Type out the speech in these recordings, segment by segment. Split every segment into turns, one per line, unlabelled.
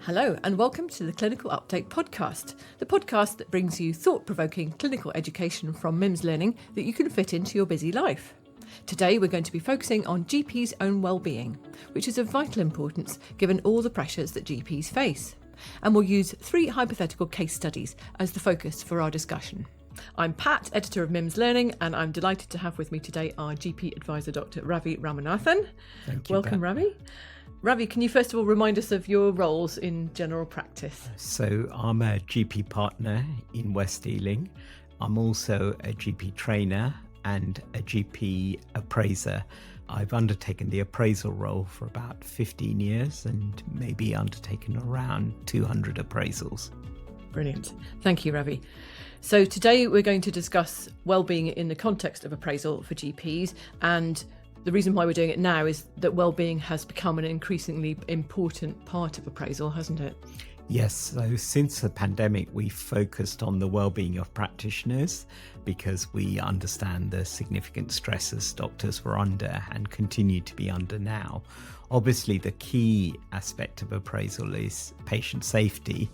Hello, and welcome to the Clinical Update podcast, the podcast that brings you thought-provoking clinical education from MIMS Learning that you can fit into your busy life. Today, we're going to be focusing on GPs' own well-being, which is of vital importance given all the pressures that GPs face. And we'll use 3 hypothetical case studies as the focus for our discussion. I'm Pat, editor of MIMS Learning, and I'm delighted to have with me today our GP advisor, Dr Ravi Ramanathan.
Thank you,
Welcome,
Pat.
Ravi. Ravi, can you first of all remind us of your roles in general practice?
So I'm a GP partner in West Ealing. I'm also a GP trainer and a GP appraiser. I've undertaken the appraisal role for about 15 years and maybe undertaken around 200 appraisals.
Brilliant. Thank you, Ravi. So today we're going to discuss well-being in the context of appraisal for GPs, and the reason why we're doing it now is that well-being has become an increasingly important part of appraisal, hasn't it?
Yes, so since the pandemic, we focused on the well-being of practitioners because we understand the significant stresses doctors were under and continue to be under now. Obviously, the key aspect of appraisal is patient safety,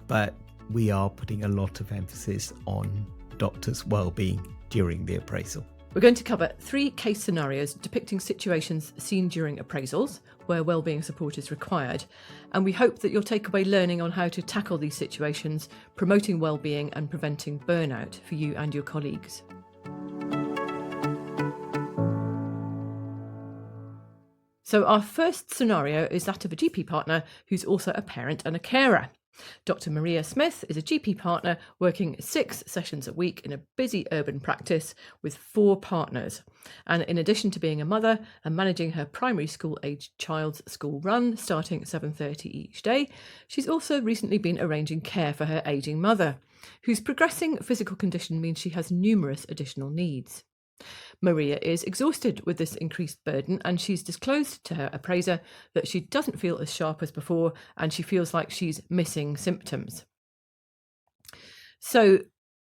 but we are putting a lot of emphasis on doctors' well-being during the appraisal.
We're going to cover 3 case scenarios depicting situations seen during appraisals where wellbeing support is required, and we hope that you'll take away learning on how to tackle these situations, promoting wellbeing and preventing burnout for you and your colleagues. So our first scenario is that of a GP partner who's also a parent and a carer. Dr Maria Smith is a GP partner working 6 sessions a week in a busy urban practice with 4 partners. And in addition to being a mother and managing her primary school aged child's school run starting at 7:30 each day, she's also recently been arranging care for her ageing mother, whose progressing physical condition means she has numerous additional needs. Maria is exhausted with this increased burden, and she's disclosed to her appraiser that she doesn't feel as sharp as before and she feels like she's missing symptoms. So,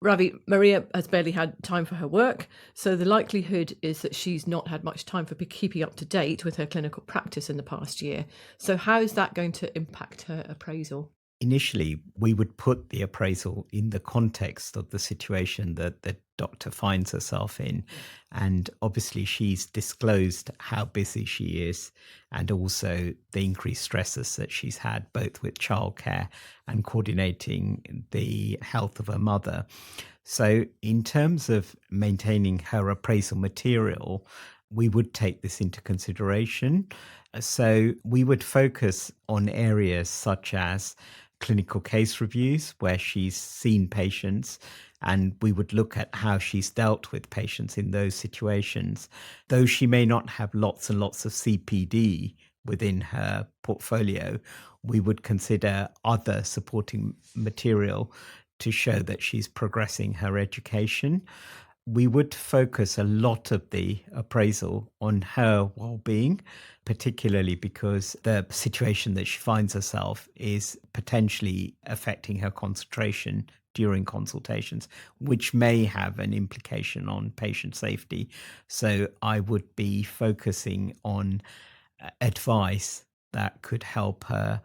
Ravi, Maria has barely had time for her work, so the likelihood is that she's not had much time for keeping up to date with her clinical practice in the past year. So how is that going to impact her appraisal?
Initially, we would put the appraisal in the context of the situation that the doctor finds herself in. And obviously, she's disclosed how busy she is and also the increased stresses that she's had, both with childcare and coordinating the health of her mother. So in terms of maintaining her appraisal material, we would take this into consideration. So we would focus on areas such as clinical case reviews where she's seen patients, and we would look at how she's dealt with patients in those situations. Though she may not have lots and lots of CPD within her portfolio, we would consider other supporting material to show that she's progressing her education. We would focus a lot of the appraisal on her well-being, particularly because the situation that she finds herself is potentially affecting her concentration during consultations, which may have an implication on patient safety. So I would be focusing on advice that could help her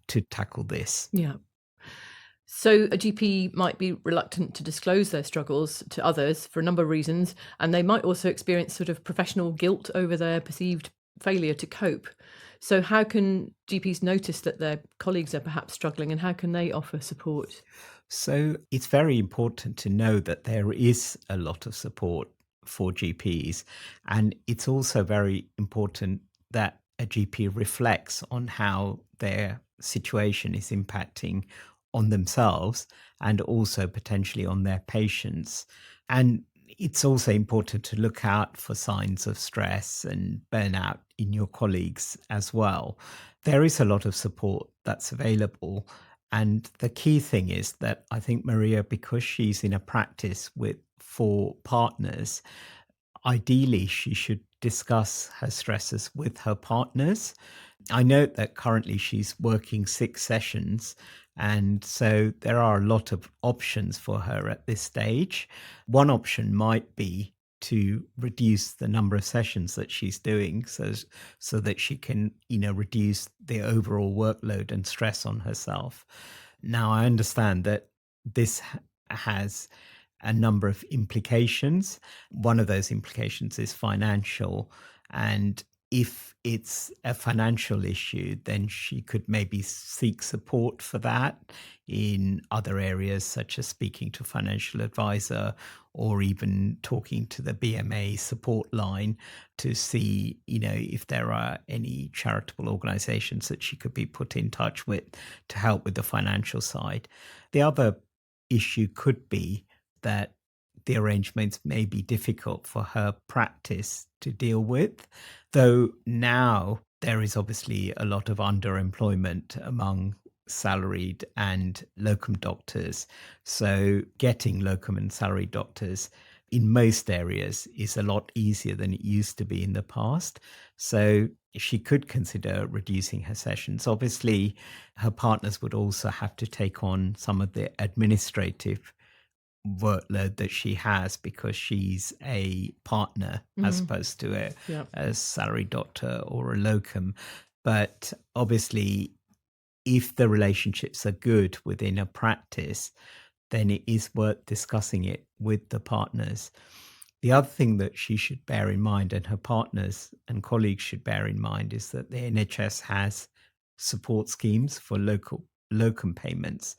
to tackle this.
Yeah. So a GP might be reluctant to disclose their struggles to others for a number of reasons, and they might also experience sort of professional guilt over their perceived failure to cope. So how can GPs notice that their colleagues are perhaps struggling, and how can they offer support?
So it's very important to know that there is a lot of support for GPs, and it's also very important that a GP reflects on how their situation is impacting on themselves and also potentially on their patients. And it's also important to look out for signs of stress and burnout in your colleagues as well. There is a lot of support that's available. And the key thing is that I think Maria, because she's in a practice with 4 partners, ideally she should discuss her stresses with her partners. I note that currently she's working 6 sessions, and so there are a lot of options for her at this stage. One option might be to reduce the number of sessions that she's doing so that she can, reduce the overall workload and stress on herself. Now, I understand that this has a number of implications. One of those implications is financial. And if it's a financial issue, then she could maybe seek support for that in other areas, such as speaking to a financial advisor or even talking to the BMA support line to see, if there are any charitable organizations that she could be put in touch with to help with the financial side. The other issue could be that the arrangements may be difficult for her practice to deal with, though now there is obviously a lot of underemployment among salaried and locum doctors. So getting locum and salaried doctors in most areas is a lot easier than it used to be in the past. So she could consider reducing her sessions. Obviously, her partners would also have to take on some of the administrative workload that she has because she's a partner as opposed to a salaried doctor or a locum. But obviously, if the relationships are good within a practice, then it is worth discussing it with the partners. The other thing that she should bear in mind, and her partners and colleagues should bear in mind, is that the NHS has support schemes for locum payments.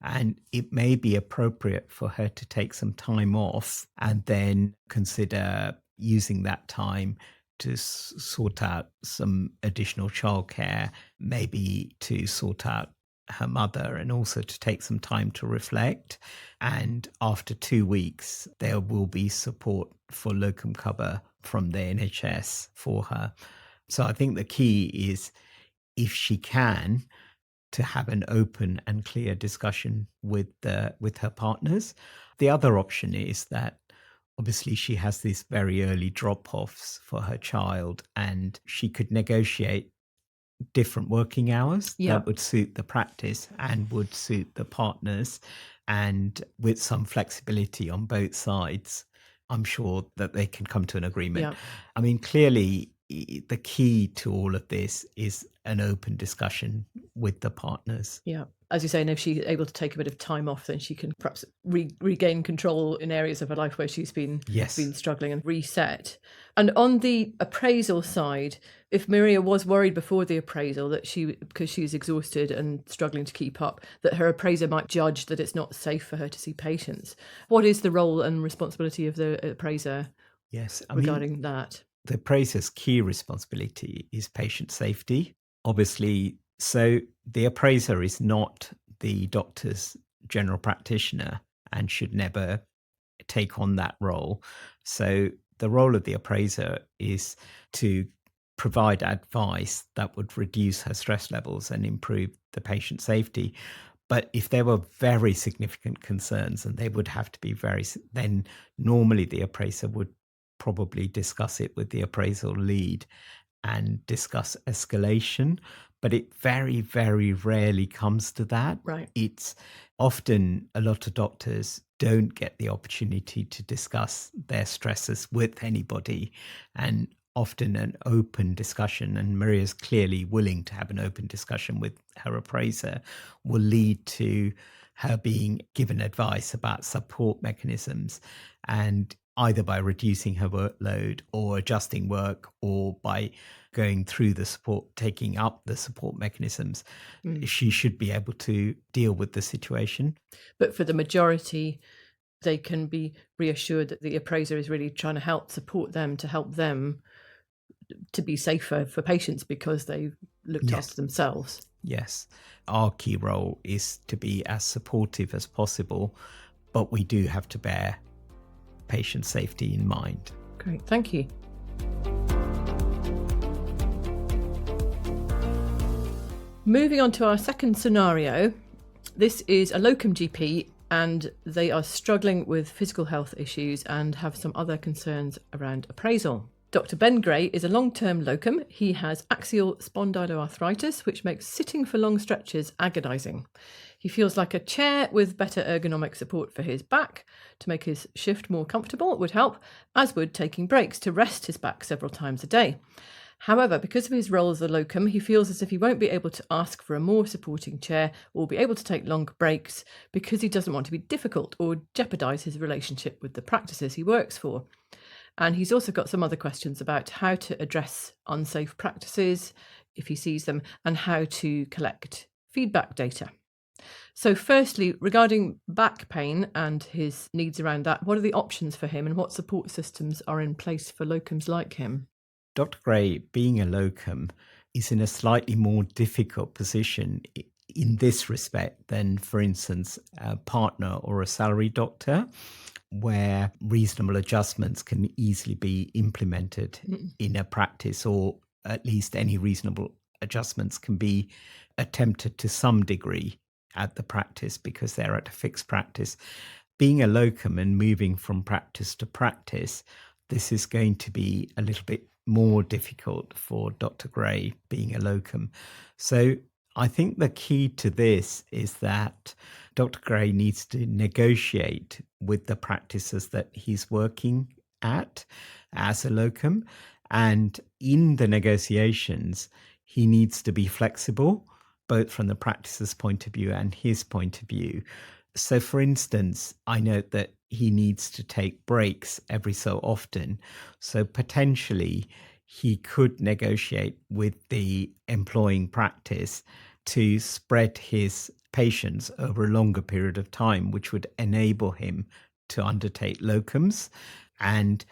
And it may be appropriate for her to take some time off and then consider using that time to sort out some additional childcare, maybe to sort out her mother, and also to take some time to reflect. And after 2 weeks, there will be support for locum cover from the NHS for her. So I think the key is, if she can, to have an open and clear discussion with her partners. The other option is that obviously she has these very early drop-offs for her child, and she could negotiate different working hours that would suit the practice and would suit the partners, and with some flexibility on both sides, I'm sure that they can come to an agreement. I mean, clearly, the key to all of this is an open discussion with the partners.
Yeah. As you say, and if she's able to take a bit of time off, then she can perhaps regain control in areas of her life where she's been struggling, and reset. And on the appraisal side, if Maria was worried before the appraisal that because she's exhausted and struggling to keep up, that her appraiser might judge that it's not safe for her to see patients, what is the role and responsibility of the appraiser regarding that?
The appraiser's key responsibility is patient safety, obviously. So the appraiser is not the doctor's general practitioner and should never take on that role. So the role of the appraiser is to provide advice that would reduce her stress levels and improve the patient safety. But if there were very significant concerns, and they would have to be then normally the appraiser would probably discuss it with the appraisal lead and discuss escalation. But it very, very rarely comes to that.
Right.
It's often a lot of doctors don't get the opportunity to discuss their stresses with anybody, and often an open discussion, and Maria's clearly willing to have an open discussion with her appraiser, will lead to her being given advice about support mechanisms, and either by reducing her workload or adjusting work, or by going through the support, taking up the support mechanisms, she should be able to deal with the situation.
But for the majority, they can be reassured that the appraiser is really trying to support them to help them to be safer for patients because they've looked after themselves.
Yes. Our key role is to be as supportive as possible, but we do have to bear patient safety in mind.
Great, thank you. Moving on to our second scenario. This is a locum GP, and they are struggling with physical health issues and have some other concerns around appraisal. Dr. Ben Gray is a long-term locum. He has axial spondyloarthritis, which makes sitting for long stretches agonising. He feels like a chair with better ergonomic support for his back to make his shift more comfortable would help, as would taking breaks to rest his back several times a day. However, because of his role as a locum, he feels as if he won't be able to ask for a more supporting chair or be able to take long breaks because he doesn't want to be difficult or jeopardise his relationship with the practices he works for. And he's also got some other questions about how to address unsafe practices if he sees them and how to collect feedback data. So firstly, regarding back pain and his needs around that, what are the options for him and what support systems are in place for locums like him?
Dr. Gray, being a locum, is in a slightly more difficult position in this respect than, for instance, a partner or a salaried doctor, where reasonable adjustments can easily be implemented in a practice, or at least any reasonable adjustments can be attempted to some degree at the practice because they're at a fixed practice. Being a locum and moving from practice to practice, this is going to be a little bit more difficult for Dr. Gray being a locum. So I think the key to this is that Dr. Gray needs to negotiate with the practices that he's working at as a locum. And in the negotiations, he needs to be flexible, both from the practice's point of view and his point of view. So, for instance, I note that he needs to take breaks every so often. So, potentially, he could negotiate with the employing practice to spread his patients over a longer period of time, which would enable him to undertake locums. And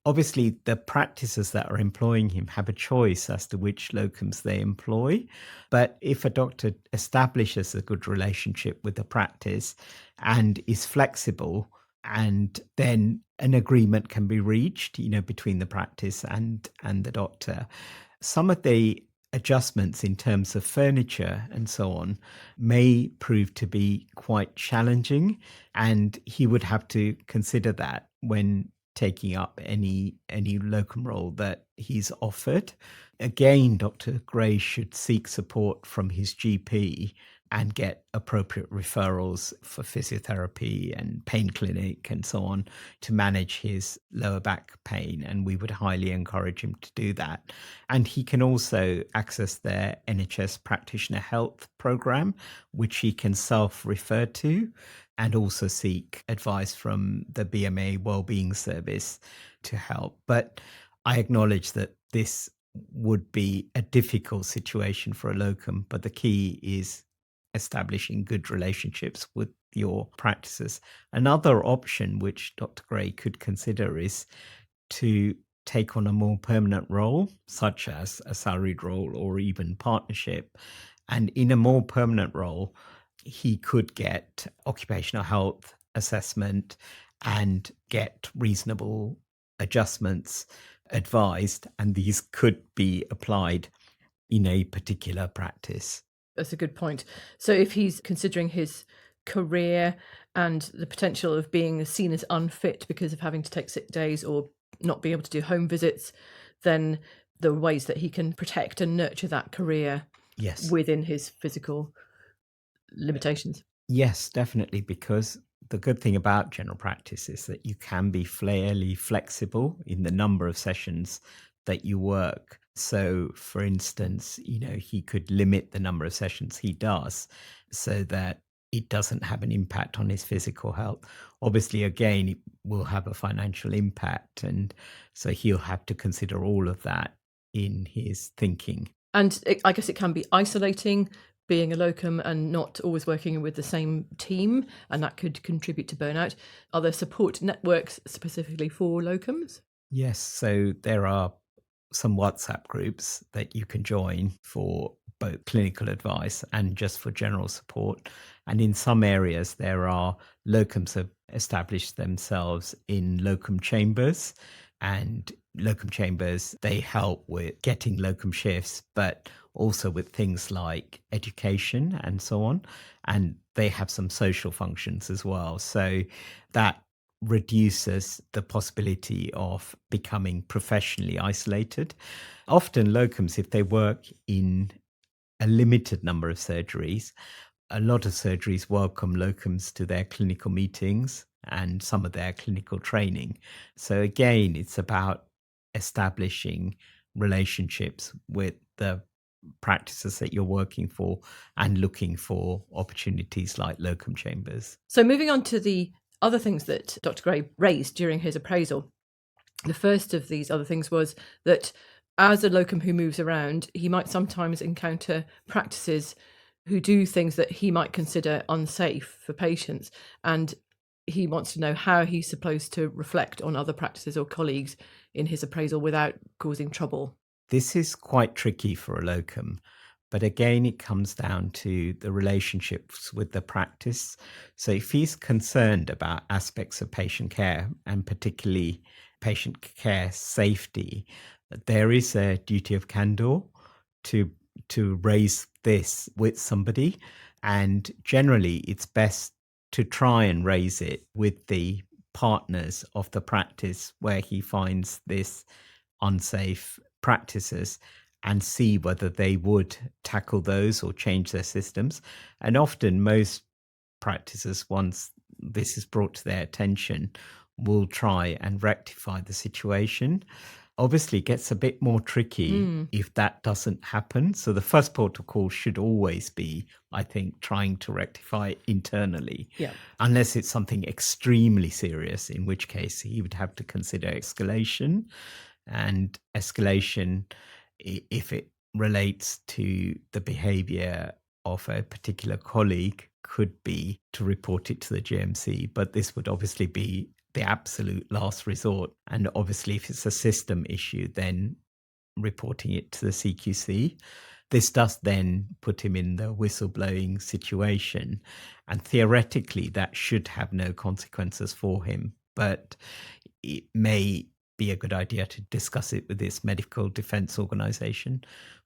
obviously, the practices that are employing him have a choice as to which locums they employ. But if a doctor establishes a good relationship with the practice and is flexible, and then an agreement can be reached, between the practice and the doctor, some of the adjustments in terms of furniture and so on may prove to be quite challenging, and he would have to consider that when taking up any locum role that he's offered. Again, Dr. Gray should seek support from his GP and get appropriate referrals for physiotherapy and pain clinic and so on to manage his lower back pain. And we would highly encourage him to do that. And he can also access their NHS Practitioner Health Programme, which he can self-refer to, and also seek advice from the BMA Wellbeing Service to help. But I acknowledge that this would be a difficult situation for a locum, but the key is establishing good relationships with your practices. Another option which Dr. Gray could consider is to take on a more permanent role, such as a salaried role or even partnership. And in a more permanent role, he could get occupational health assessment and get reasonable adjustments advised, and these could be applied in a particular practice.
That's a good point. So if he's considering his career and the potential of being seen as unfit because of having to take sick days or not be able to do home visits, then there are ways that he can protect and nurture that career within his physical limitations.
Yes, definitely, because the good thing about general practice is that you can be fairly flexible in the number of sessions that you work. So, for instance, he could limit the number of sessions he does so that it doesn't have an impact on his physical health. Obviously, again, it will have a financial impact. And so he'll have to consider all of that in his thinking.
And I guess it can be isolating being a locum and not always working with the same team, and that could contribute to burnout. Are there support networks specifically for locums?
Yes, so there are some WhatsApp groups that you can join for both clinical advice and just for general support. And in some areas, there are locums have established themselves in locum chambers, and locum chambers, they help with getting locum shifts, but also with things like education and so on. And they have some social functions as well. So that reduces the possibility of becoming professionally isolated. Often locums, if they work in a limited number of surgeries, a lot of surgeries welcome locums to their clinical meetings and some of their clinical training. So again, it's about establishing relationships with the practices that you're working for and looking for opportunities like locum chambers.
So moving on to the other things that Dr. Gray raised during his appraisal. The first of these other things was that as a locum who moves around, he might sometimes encounter practices who do things that he might consider unsafe for patients. And he wants to know how he's supposed to reflect on other practices or colleagues in his appraisal without causing trouble.
This is quite tricky for a locum, but again, it comes down to the relationships with the practice. So if he's concerned about aspects of patient care, and particularly patient care safety, there is a duty of candor to raise this with somebody. And generally, it's best to try and raise it with the partners of the practice where he finds this unsafe practices and see whether they would tackle those or change their systems. And often most practices, once this is brought to their attention, will try and rectify the situation. Obviously, it gets a bit more tricky if that doesn't happen. So the first port of call should always be, I think, trying to rectify it internally.
Yeah.
Unless it's something extremely serious, in which case he would have to consider escalation. And escalation, if it relates to the behavior of a particular colleague, could be to report it to the GMC. But this would obviously be the absolute last resort. And obviously, if it's a system issue, then reporting it to the CQC. This does then put him in the whistleblowing situation. And theoretically, that should have no consequences for him. But it may be a good idea to discuss it with his medical defense organization.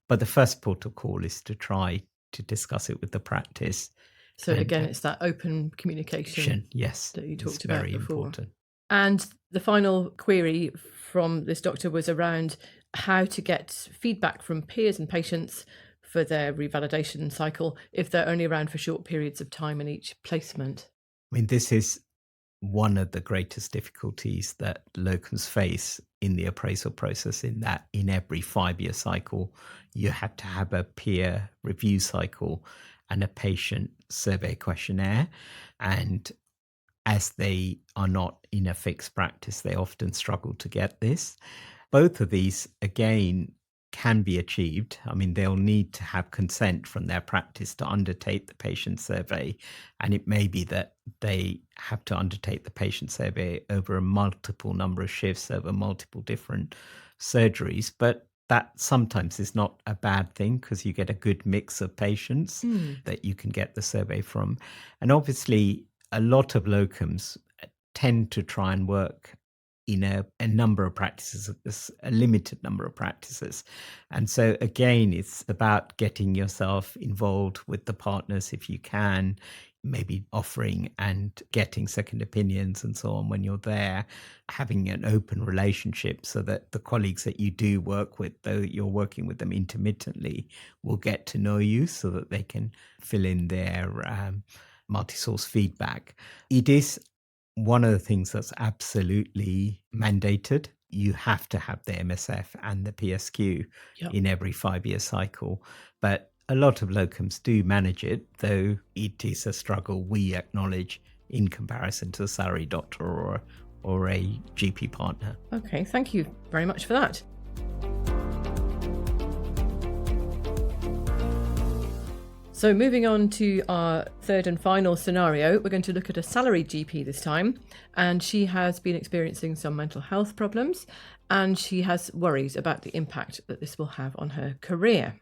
But the first port of call is to try to discuss it with the practice.
So again, it's that open communication
yes,
that you talked about
very
before.
important.
And the final query from this doctor was around how to get feedback from peers and patients for their revalidation cycle if they're only around for short periods of time in each placement.
I mean, this is one of the greatest difficulties that locums face in the appraisal process, in that in every 5-year cycle, you have to have a peer review cycle and a patient survey questionnaire. And as they are not in a fixed practice, they often struggle to get this. Both of these, again, can be achieved. I mean, they'll need to have consent from their practice to undertake the patient survey. And it may be that they have to undertake the patient survey over a multiple number of shifts, over multiple different surgeries. But that sometimes is not a bad thing, because you get a good mix of patients that you can get the survey from. And obviously, a lot of locums tend to try and work in a number of practices, a limited number of practices. And so again, it's about getting yourself involved with the partners if you can, maybe offering and getting second opinions and so on when you're there, having an open relationship so that the colleagues that you do work with, though you're working with them intermittently, will get to know you so that they can fill in their multi-source feedback. It is one of the things that's absolutely mandated. You have to have the MSF and the PSQ in every 5-year cycle. But a lot of locums do manage it, though it is a struggle we acknowledge in comparison to a salaried doctor or a GP partner.
Okay, thank you very much for that. So moving on to our third and final scenario, we're going to look at a salaried GP this time, and she has been experiencing some mental health problems, and she has worries about the impact that this will have on her career.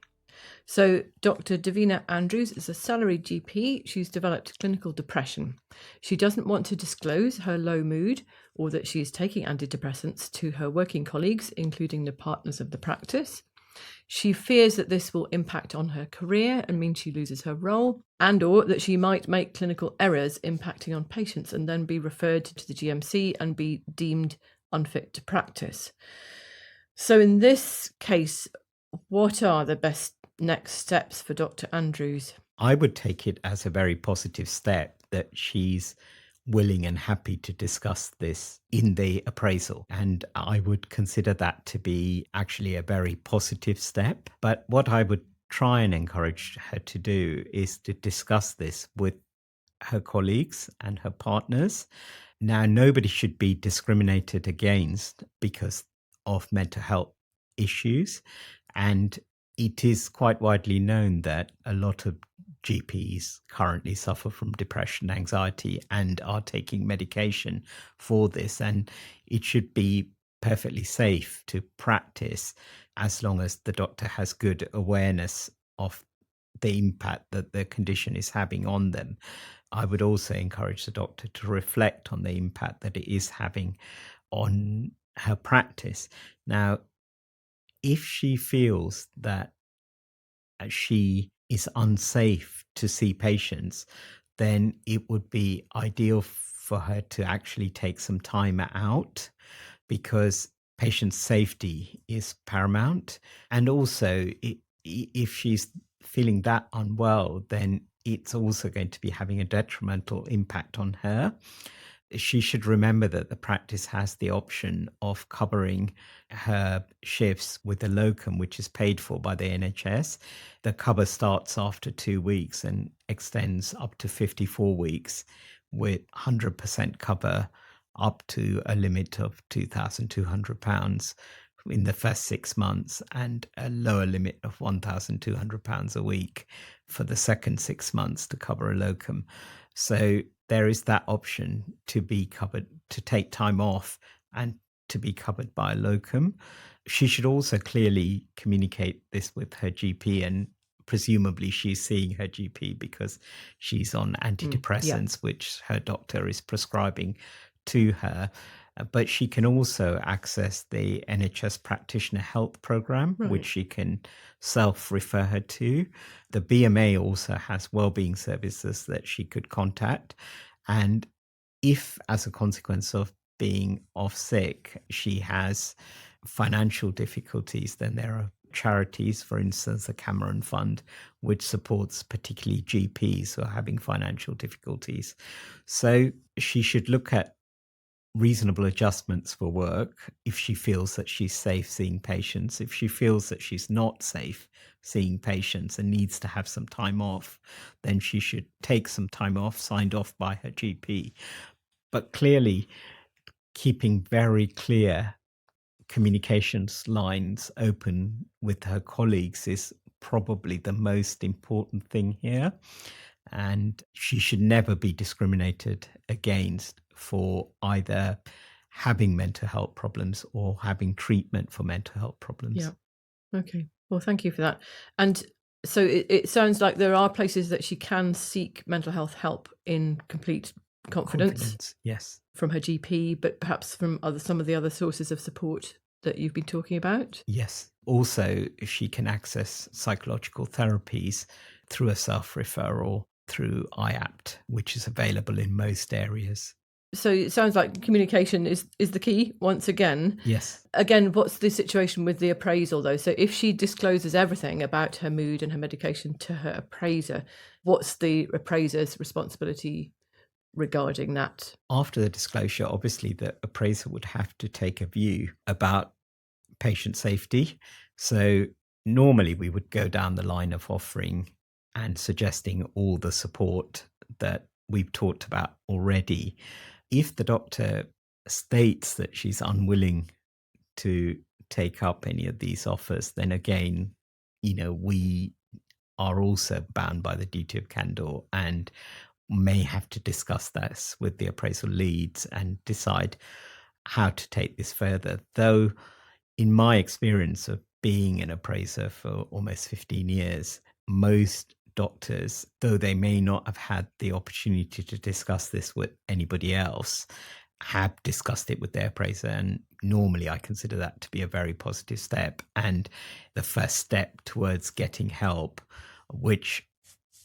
So Dr. Davina Andrews is a salaried GP. She's developed clinical depression. She doesn't want to disclose her low mood or that she is taking antidepressants to her working colleagues, including the partners of the practice. She fears that this will impact on her career and mean she loses her role, and or that she might make clinical errors impacting on patients and then be referred to the GMC and be deemed unfit to practice. So in this case, what are the best next steps for Dr. Andrews?
I would take it as a very positive step that she's willing and happy to discuss this in the appraisal. And I would consider that to be actually a very positive step. But what I would try and encourage her to do is to discuss this with her colleagues and her partners. Now, nobody should be discriminated against because of mental health issues. And it is quite widely known that a lot of GPs currently suffer from depression, anxiety, and are taking medication for this. And it should be perfectly safe to practice as long as the doctor has good awareness of the impact that the condition is having on them. I would also encourage the doctor to reflect on the impact that it is having on her practice. Now, if she feels that she is unsafe to see patients, then it would be ideal for her to actually take some time out, because patient safety is paramount. And also, if she's feeling that unwell, then it's also going to be having a detrimental impact on her. She should remember that the practice has the option of covering her shifts with a locum, which is paid for by the NHS. The cover starts after 2 weeks and extends up to 54 weeks with 100% cover up to a limit of £2,200 in the first 6 months and a lower limit of £1,200 a week for the second 6 months to cover a locum. So there is that option to be covered, to take time off and to be covered by a locum. She should also clearly communicate this with her GP, and presumably she's seeing her GP because she's on antidepressants, which her doctor is prescribing to her. But she can also access the NHS Practitioner Health Programme, which she can self-refer her to. The BMA also has wellbeing services that she could contact. And if, as a consequence of being off sick, she has financial difficulties, then there are charities, for instance, the Cameron Fund, which supports particularly GPs who are having financial difficulties. So she should look at reasonable adjustments for work if she feels that she's safe seeing patients. If she feels that she's not safe seeing patients and needs to have some time off, then she should take some time off signed off by her GP. But clearly, keeping very clear communications lines open with her colleagues is probably the most important thing here. And she should never be discriminated against for either having mental health problems or having treatment for mental health problems.
Yeah. Okay. Well, thank you for that. And so it sounds like there are places that she can seek mental health help in complete confidence.
Yes.
From her GP, but perhaps from some of the other sources of support that you've been talking about.
Yes. Also, she can access psychological therapies through a self-referral through IAPT, which is available in most areas.
So it sounds like communication is the key once again.
Yes.
Again, what's the situation with the appraisal though? So if she discloses everything about her mood and her medication to her appraiser, what's the appraiser's responsibility regarding that?
After the disclosure, obviously the appraiser would have to take a view about patient safety. So normally we would go down the line of offering and suggesting all the support that we've talked about already. If the doctor states that she's unwilling to take up any of these offers, then again, we are also bound by the duty of candor and may have to discuss this with the appraisal leads and decide how to take this further. Though, in my experience of being an appraiser for almost 15 years, most doctors, though they may not have had the opportunity to discuss this with anybody else, have discussed it with their appraiser and normally I consider that to be a very positive step and the first step towards getting help, which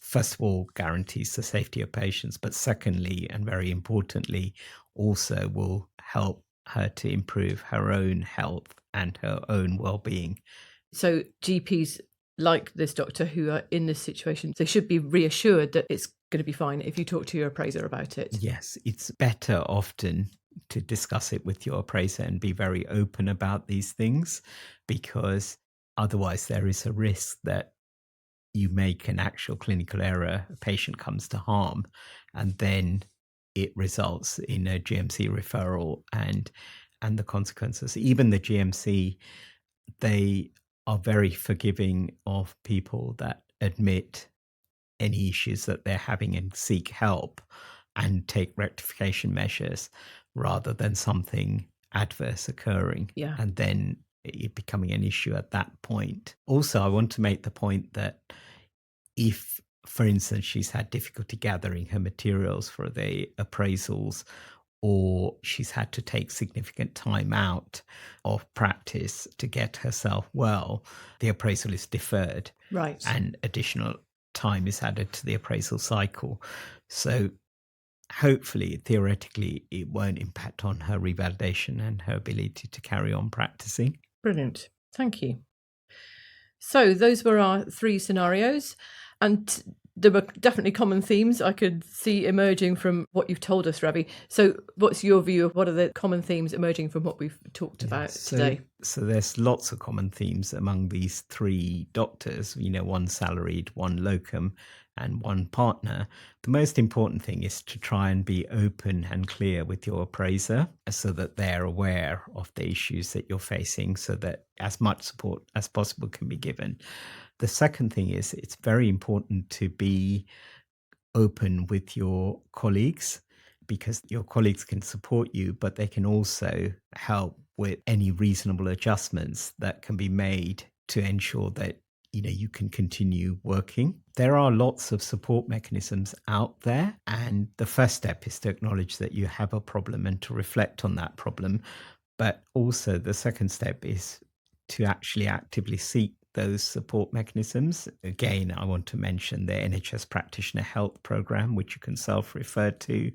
first of all guarantees the safety of patients, but secondly, and very importantly, also will help her to improve her own health and her own well-being.
So GPs like this doctor who are in this situation, they should be reassured that it's going to be fine if you talk to your appraiser about it.
Yes, it's better often to discuss it with your appraiser and be very open about these things, because otherwise there is a risk that you make an actual clinical error, a patient comes to harm, and then it results in a GMC referral and the consequences. Even the GMC, they are very forgiving of people that admit any issues that they're having and seek help and take rectification measures rather than something adverse occurring and then it becoming an issue at that point. Also, I want to make the point that if, for instance, she's had difficulty gathering her materials for the appraisals, or she's had to take significant time out of practice to get herself well, the appraisal is deferred.
Right.
And additional time is added to the appraisal cycle. So hopefully, theoretically, it won't impact on her revalidation and her ability to carry on practicing.
Brilliant. Thank you. So those were our 3 scenarios, and there were definitely common themes I could see emerging from what you've told us, Ravi. So what's your view of what are the common themes emerging from what we've talked about today?
So there's lots of common themes among these 3 doctors, one salaried, one locum, and one partner. The most important thing is to try and be open and clear with your appraiser so that they're aware of the issues that you're facing so that as much support as possible can be given. The second thing is it's very important to be open with your colleagues, because your colleagues can support you, but they can also help with any reasonable adjustments that can be made to ensure that you can continue working. There are lots of support mechanisms out there, and the first step is to acknowledge that you have a problem and to reflect on that problem. But also the second step is to actually actively seek those support mechanisms. Again, I want to mention the NHS Practitioner Health Programme, which you can self-refer to,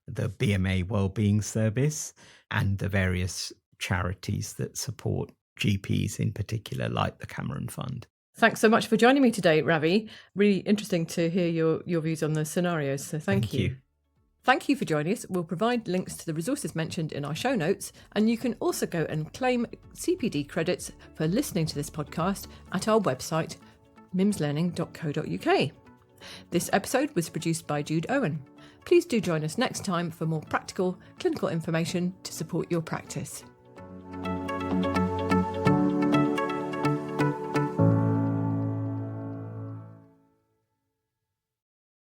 the BMA Wellbeing Service, and the various charities that support GPs in particular, like the Cameron Fund.
Thanks so much for joining me today, Ravi. Really interesting to hear your views on the scenarios, so thank you. Thank you for joining us. We'll provide links to the resources mentioned in our show notes, and you can also go and claim CPD credits for listening to this podcast at our website, mimslearning.co.uk. This episode was produced by Jude Owen. Please do join us next time for more practical clinical information to support your practice.